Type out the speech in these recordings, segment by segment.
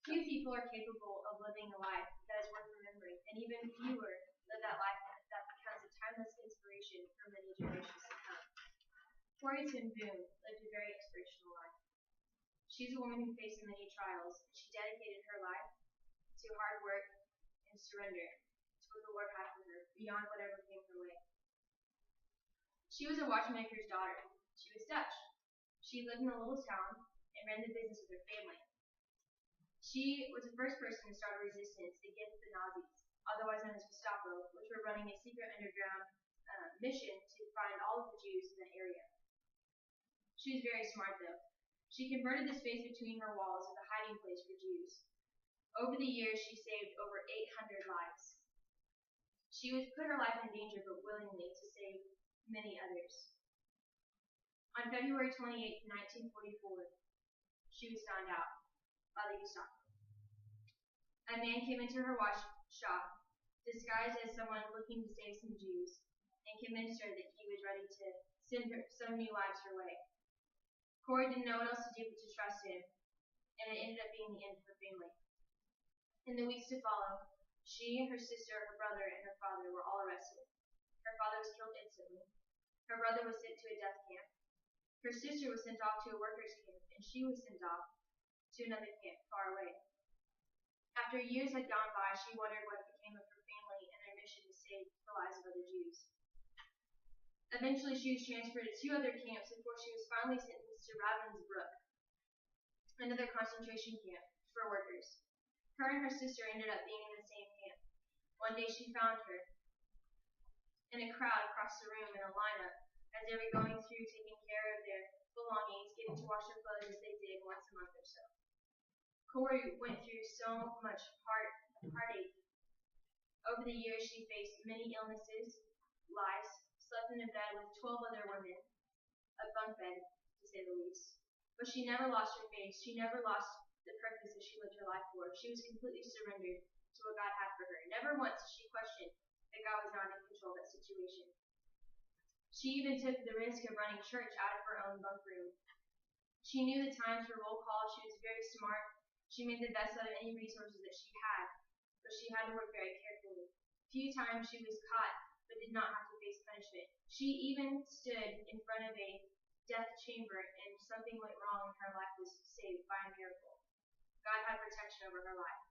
Few people are capable of living a life that is worth remembering, and even fewer live that life that becomes a timeless inspiration for many generations to come. Corrie Boone lived a very inspirational life. She's a woman who faced many trials, and she dedicated her life to hard work and surrender to what the Lord had for her, beyond whatever came her way. She was a watchmaker's daughter. She was Dutch. She lived in a little town and ran the business with her family. She was the first person to start a resistance against the Nazis, otherwise known as Gestapo, which were running a secret underground mission to find all of the Jews in the area. She was very smart, though. She converted the space between her walls as a hiding place for Jews. Over the years, she saved over 800 lives. She would put her life in danger, but willingly, to save many others. On February 28, 1944, she was found out by the Gestapo. A man came into her watch shop, disguised as someone looking to save some Jews, and convinced her that he was ready to send her some new lives her way. Corrie didn't know what else to do but to trust him, and it ended up being the end of her family. In the weeks to follow, she, her sister, her brother, and her father were all arrested. Her father was killed instantly. Her brother was sent to a death camp. Her sister was sent off to a workers' camp, and she was sent off to another camp far away. After years had gone by, she wondered what became of her family and their mission to save the lives of other Jews. Eventually, she was transferred to 2 other camps before she was finally sentenced to Ravensbrück, another concentration camp for workers. Her and her sister ended up being in the same camp. One day she found her in a crowd across the room in a lineup as they were going through taking care of their belongings, getting to wash their clothes as they did once a month or so. Corrie went through so much heartache. Over the years, she faced many illnesses, lies, slept in a bed with 12 other women, a bunk bed, to say the least. But she never lost her faith. She never lost the purpose that she lived her life for. She was completely surrendered to what God had for her. Never once did she question that God was not in control of that situation. She even took the risk of running church out of her own bunk room. She knew the times for roll call. She was very smart. She made the best out of any resources that she had, but she had to work very carefully. Few times she was caught, but did not have to face punishment. She even stood in front of a death chamber, and something went wrong, and her life was saved by a miracle. God had protection over her life.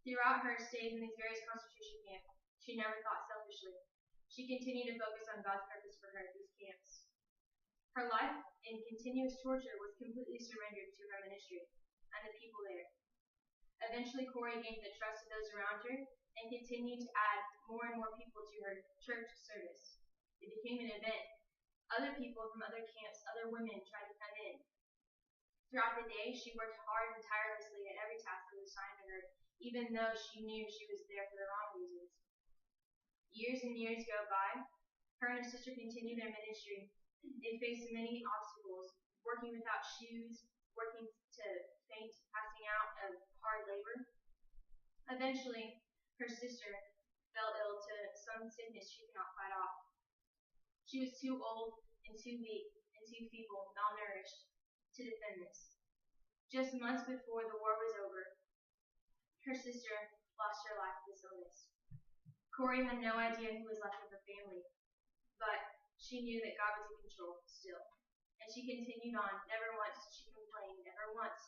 Throughout her stays in these various concentration camps, she never thought selfishly. She continued to focus on God's purpose for her at these camps. Her life in continuous torture was completely surrendered to her ministry and the people there. Eventually, Corrie gained the trust of those around her and continued to add more and more people to her church service. It became an event. Other people from other camps, other women tried to come in. Throughout the day, she worked hard and tirelessly at every task that was assigned to her, even though she knew she was there for the wrong reasons. Years and years go by. Her and her sister continued their ministry. They faced many obstacles, working without shoes, working to faint, passing out of hard labor. Eventually, her sister fell ill to some sickness she could not fight off. She was too old and too weak and too feeble, malnourished, to defend this. Just months before the war was over, her sister lost her life to this illness. Corrie had no idea who was left of her family, but she knew that God was in control still. And she continued on. Never once did she complain. Never once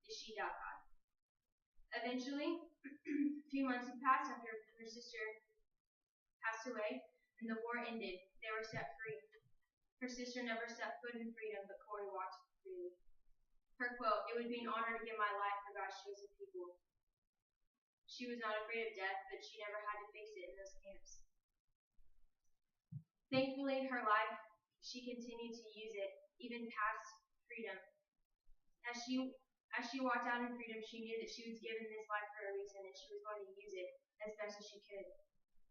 did she doubt God. Eventually, a few months had passed after her sister passed away, and the war ended. They were set free. Her sister never set foot in freedom, but Corrie walked freely. Her quote, "It would be an honor to give my life for God's chosen people." She was not afraid of death, but she never had to face it in those camps. Thankfully, in her life, she continued to use it, even past freedom. As she walked out in freedom, she knew that she was given this life for a reason, and she was going to use it as best as she could.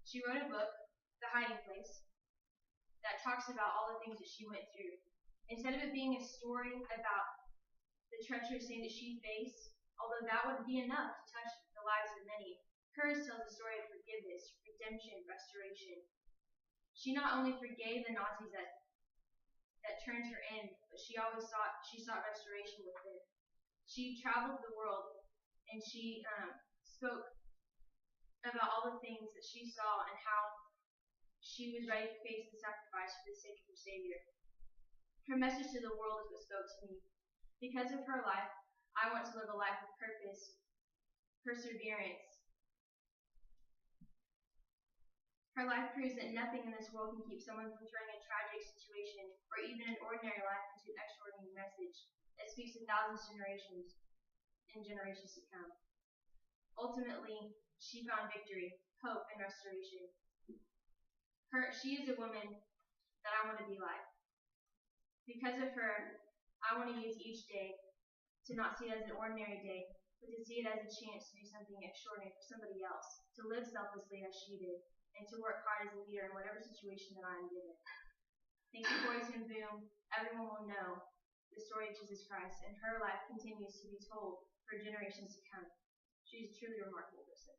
She wrote a book, The Hiding Place, that talks about all the things that she went through. Instead of it being a story about the treacherous thing that she faced, although that would be enough to touch the lives of many, hers tells a story of forgiveness, redemption, restoration. She not only forgave the Nazis that turned her in, but she sought restoration within. She traveled the world and she spoke about all the things that she saw and how she was ready to face the sacrifice for the sake of her Savior. Her message to the world is what spoke to me. Because of her life, I want to live a life of purpose, perseverance. Her life proves that nothing in this world can keep someone from turning a tragic situation or even an ordinary life into an extraordinary message that speaks to thousands of generations and generations to come. Ultimately, she found victory, hope, and restoration. She is a woman that I want to be like. Because of her, I want to use each day to not see it as an ordinary day, but to see it as a chance to do something extraordinary for somebody else, to live selflessly as she did, and to work hard as a leader in whatever situation that I am given. Thanks to Corrie ten Boom, everyone will know the story of Jesus Christ, and her life continues to be told for generations to come. She is a truly remarkable person.